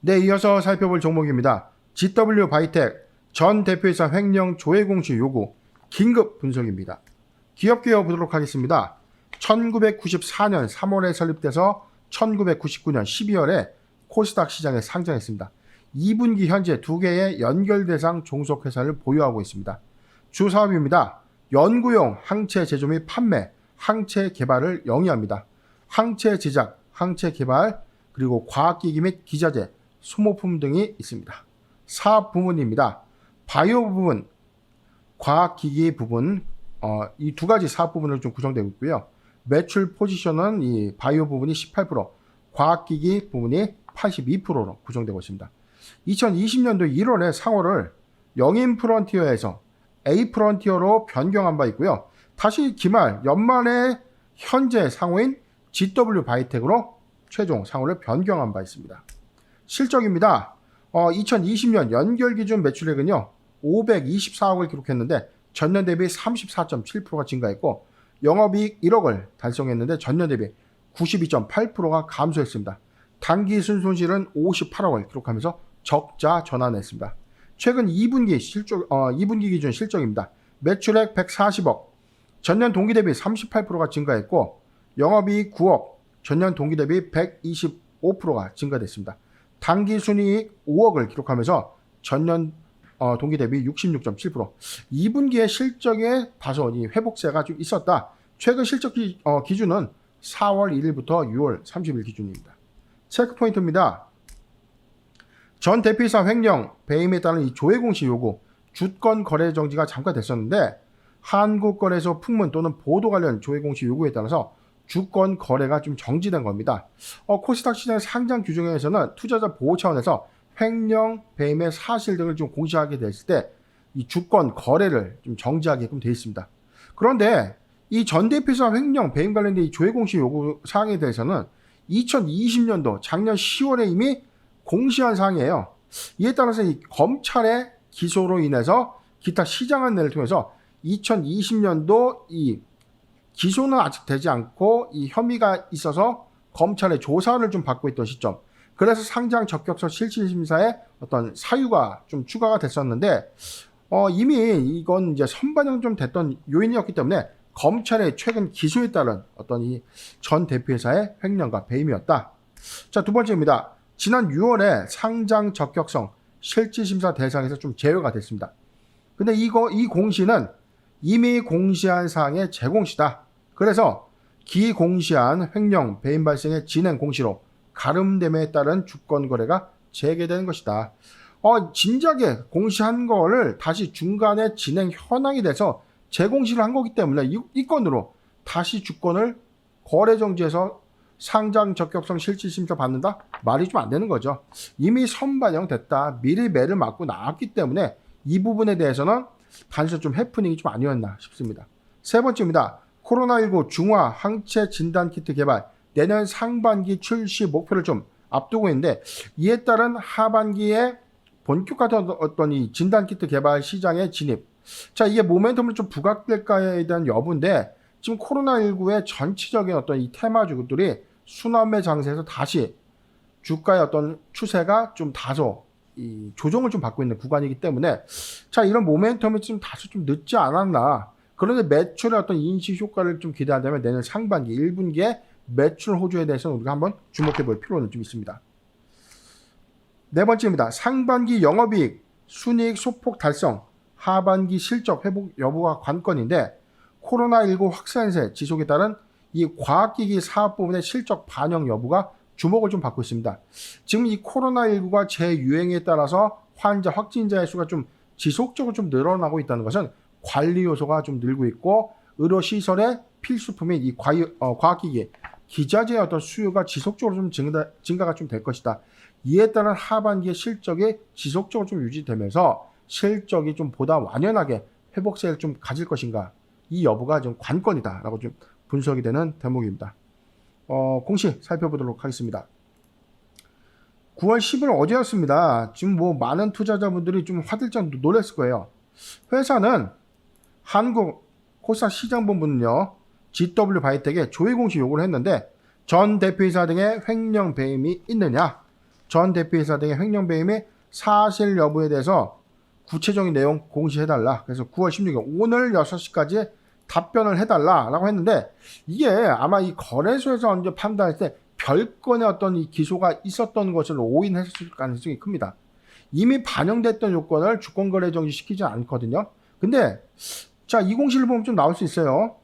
네, 이어서 살펴볼 종목입니다. GW 바이텍 전 대표이사 횡령 조회 공시 요구 긴급 분석입니다. 기업 보도록 하겠습니다. 1994년 3월에 설립돼서 1999년 12월에 코스닥 시장에 상장했습니다. 2분기 현재 2개의 연결 대상 종속회사를 보유하고 있습니다. 주 사업입니다. 연구용 항체 제조 및 판매, 항체 개발을 영위합니다. 항체 제작, 항체 개발, 그리고 과학기기 및 기자재, 소모품 등이 있습니다. 사업 부문입니다. 바이오 부분, 과학기기 부분, 이 두 가지 사업 부분으로 좀 구성되고 있고요. 매출 포지션은 이 바이오 부분이 18%, 과학기기 부분이 82%로 구성되고 있습니다. 2020년도 1월에 상호를 영인 프론티어에서 A 프론티어로 변경한 바 있고요. 다시 기말 연말에 현재 상호인 GW 바이텍으로 최종 상호를 변경한 바 있습니다. 실적입니다. 2020년 연결 기준 매출액은요 524억을 기록했는데 전년 대비 34.7%가 증가했고 영업이익 1억을 달성했는데 전년 대비 92.8%가 감소했습니다. 단기 순손실은 58억을 기록하면서 적자 전환했습니다. 최근 2분기 기준 실적입니다. 매출액 140억, 전년 동기 대비 38%가 증가했고 영업이익 9억, 전년 동기 대비 125%가 증가됐습니다. 단기 순이익 5억을 기록하면서 전년 동기 대비 66.7%. 2분기의 실적에 다소 회복세가 좀 있었다. 최근 실적 기준은 4월 1일부터 6월 30일 기준입니다. 체크포인트입니다. 전 대표이사 횡령, 배임에 따른 이 조회 공시 요구, 주권 거래 정지가 잠깐 됐었는데 한국거래소 풍문 또는 보도 관련 조회 공시 요구에 따라서 주권 거래가 좀 정지된 겁니다. 코스닥 시장 상장 규정에서는 투자자 보호 차원에서 횡령, 배임의 사실 등을 좀 공시하게 됐을 때 이 주권 거래를 좀 정지하게끔 되어 있습니다. 그런데 이 전 대표이사 횡령, 배임 관련된 이 조회 공시 요구 사항에 대해서는 2020년도 작년 10월에 이미 공시한 사항이에요. 이에 따라서 이 검찰의 기소로 인해서 기타 시장 안내를 통해서 2020년도 이 기소는 아직 되지 않고 이 혐의가 있어서 검찰의 조사를 좀 받고 있던 시점. 그래서 상장 적격서 실질심사에 어떤 사유가 좀 추가가 됐었는데 이미 이건 이제 선반영 좀 됐던 요인이었기 때문에 검찰의 최근 기소에 따른 어떤 이 전 대표이사의 횡령과 배임이었다. 자, 두 번째입니다. 지난 6월에 상장 적격성 실질심사 대상에서 좀 제외가 됐습니다. 근데 이 공시는 이미 공시한 사항의 재공시다. 그래서 기공시한 횡령, 배임 발생의 진행 공시로 가름됨에 따른 주권 거래가 재개되는 것이다. 진작에 공시한 거를 다시 중간에 진행 현황이 돼서 재공시를 한 거기 때문에 이 건으로 다시 주권을 거래 정지해서 상장 적격성 실질심사 받는다? 말이 좀 안 되는 거죠. 이미 선반영됐다. 미리 매를 맞고 나왔기 때문에 이 부분에 대해서는 단순 좀 해프닝이 좀 아니었나 싶습니다. 세 번째입니다. 코로나19 중화 항체 진단키트 개발 내년 상반기 출시 목표를 좀 앞두고 있는데 이에 따른 하반기에 본격화된 어떤 이 진단키트 개발 시장의 진입. 자, 이게 모멘텀을 좀 부각될까에 대한 여부인데 지금 코로나19의 전체적인 어떤 이 테마주들이 순환매 장세에서 다시 주가의 어떤 추세가 좀 다소 이 조정을 좀 받고 있는 구간이기 때문에 자, 이런 모멘텀이 좀 다소 좀 늦지 않았나. 그런데 매출의 어떤 인식 효과를 좀 기대한다면 내년 상반기 1분기에 매출 호조에 대해서는 우리가 한번 주목해 볼 필요는 좀 있습니다. 네 번째입니다. 상반기 영업이익, 순이익 소폭 달성, 하반기 실적 회복 여부가 관건인데 코로나19 확산세 지속에 따른 이 과학기기 사업 부분의 실적 반영 여부가 주목을 좀 받고 있습니다. 지금 이 코로나19가 재유행에 따라서 환자 확진자의 수가 좀 지속적으로 좀 늘어나고 있다는 것은 관리 요소가 좀 늘고 있고 의료시설의 필수품인 이 과학기기, 기자재의 어떤 수요가 지속적으로 좀 증가가 좀 될 것이다. 이에 따른 하반기의 실적이 지속적으로 좀 유지되면서 실적이 좀 보다 완연하게 회복세를 좀 가질 것인가, 이 여부가 좀 관건이다라고 좀 분석이 되는 대목입니다. 공시 살펴보도록 하겠습니다. 9월 10일 어제였습니다. 지금 뭐 많은 투자자분들이 좀 화들짝 놀랐을 거예요. 회사는 한국 코스닥 시장본부는요, GW 바이텍에 조회 공시 요구를 했는데 전 대표이사 등의 횡령 배임이 있느냐, 전 대표이사 등의 횡령 배임의 사실 여부에 대해서 구체적인 내용 공시해달라. 그래서 9월 16일 오늘 6시까지 답변을 해달라라고 했는데, 이게 아마 이 거래소에서 언제 판단할 때 별건의 어떤 이 기소가 있었던 것을 오인했을 가능성이 큽니다. 이미 반영됐던 요건을 주권거래 정지시키지 않거든요. 근데 자, 이 공시를 보면 좀 나올 수 있어요.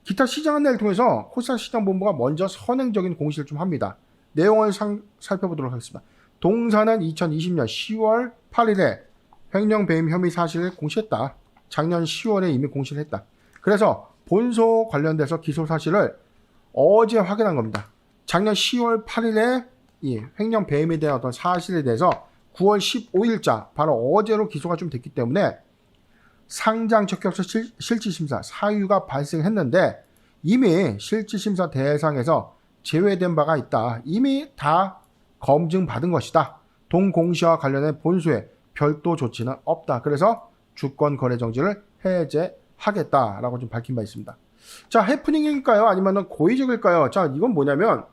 기타 시장 안내를 통해서 코스닥시장본부가 먼저 선행적인 공시를 좀 합니다. 내용을 살펴보도록 하겠습니다. 동사는 2020년 10월 8일에 횡령 배임 혐의 사실을 공시했다. 작년 10월에 이미 공시를 했다. 그래서 본소 관련돼서 기소 사실을 어제 확인한 겁니다. 작년 10월 8일에 이 횡령 배임에 대한 어떤 사실에 대해서 9월 15일자 바로 어제로 기소가 좀 됐기 때문에 상장 적격서 실질심사 사유가 발생했는데 이미 실질심사 대상에서 제외된 바가 있다. 이미 다 검증받은 것이다. 동공시와 관련해 본소에 별도 조치는 없다. 그래서 주권거래정지를 해제하겠다라고 좀 밝힌 바 있습니다. 자, 해프닝일까요? 아니면 고의적일까요? 자, 이건 뭐냐면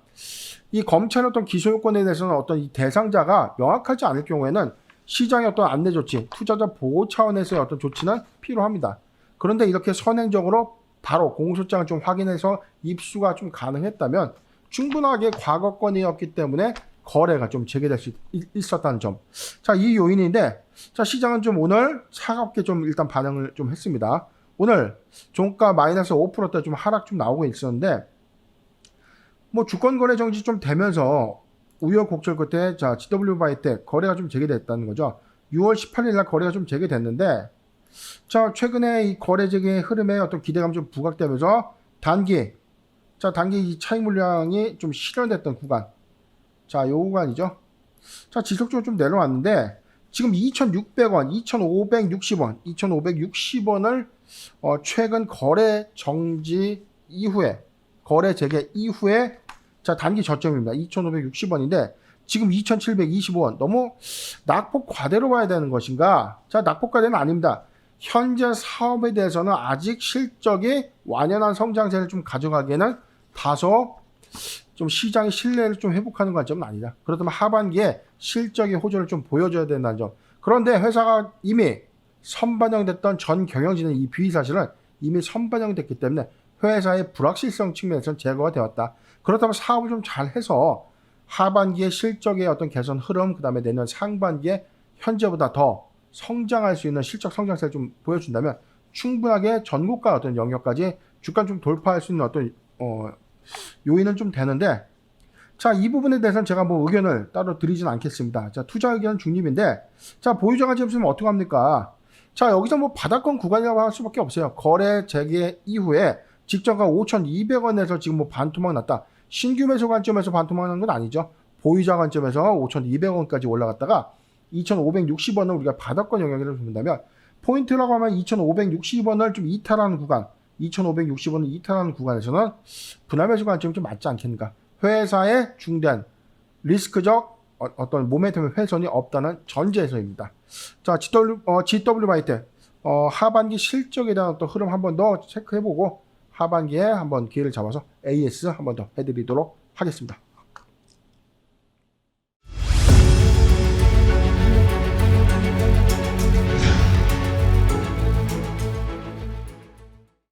이 검찰의 어떤 기소 요건에 대해서는 어떤 이 대상자가 명확하지 않을 경우에는 시장의 어떤 안내 조치, 투자자 보호 차원에서의 어떤 조치는 필요합니다. 그런데 이렇게 선행적으로 바로 공소장을 좀 확인해서 입수가 좀 가능했다면 충분하게 과거건이었기 때문에 거래가 좀 재개될 수 있었다는 점. 자, 이 요인인데, 자, 시장은 좀 오늘 차갑게 좀 일단 반응을 좀 했습니다. 오늘 종가 마이너스 5%대 좀 하락 좀 나오고 있었는데, 뭐 주권거래 정지 좀 되면서 우여곡절 끝에 자, GW바이텍 거래가 좀 재개됐다는 거죠. 6월 18일 날 거래가 좀 재개됐는데, 자, 최근에 이 거래 재개의 흐름에 어떤 기대감 좀 부각되면서 단기 이 차익 물량이 좀 실현됐던 구간. 자, 요 구간이죠. 자, 지속적으로 좀 내려왔는데 지금 2,600원, 2,560원, 2,560원을 최근 거래 정지 이후에 거래 재개 이후에 자, 단기 저점입니다. 2,560원인데 지금 2,725원. 너무 낙폭 과대로 봐야 되는 것인가? 자, 낙폭 과대는 아닙니다. 현재 사업에 대해서는 아직 실적이 완연한 성장세를 좀 가져가기에는 다소 좀 시장의 신뢰를 좀 회복하는 관점은 아니다. 그렇다면 하반기에 실적의 호조를 좀 보여줘야 된다는 점. 그런데 회사가 이미 선반영됐던 전 경영진의 이 비위 사실은 이미 선반영됐기 때문에 회사의 불확실성 측면에서는 제거가 되었다. 그렇다면 사업을 좀 잘해서 하반기에 실적의 어떤 개선 흐름, 그 다음에 내년 상반기에 현재보다 더 성장할 수 있는 실적 성장세를 좀 보여준다면 충분하게 전고가 어떤 영역까지 주가 좀 돌파할 수 있는 어떤 요인은 좀 되는데, 자, 이 부분에 대해서는 제가 뭐 의견을 따로 드리진 않겠습니다. 자, 투자 의견은 중립인데, 자, 보유자가 지금 어떻게 합니까? 자, 여기서 뭐 바닥권 구간이라고 할 수밖에 없어요. 거래 재개 이후에 직전가 5,200원에서 지금 뭐 반토막 났다. 신규 매수 관점에서 반토막 난 건 아니죠. 보유자 관점에서 5,200원까지 올라갔다가 2,560원을 우리가 바닥권 영역이라고 본다면 포인트라고 하면 2,560원을 좀 이탈하는 구간, 2,560원을 이탈하는 구간에서는 분할 매수 관점이 좀 맞지 않겠는가. 회사의 중대한 리스크적 어떤 모멘텀의 훼손이 없다는 전제에서입니다. 자, GW바이텍 하반기 실적에 대한 어떤 흐름 한 번 더 체크해보고 하반기에 한번 기회를 잡아서 AS 한 번 더 해드리도록 하겠습니다.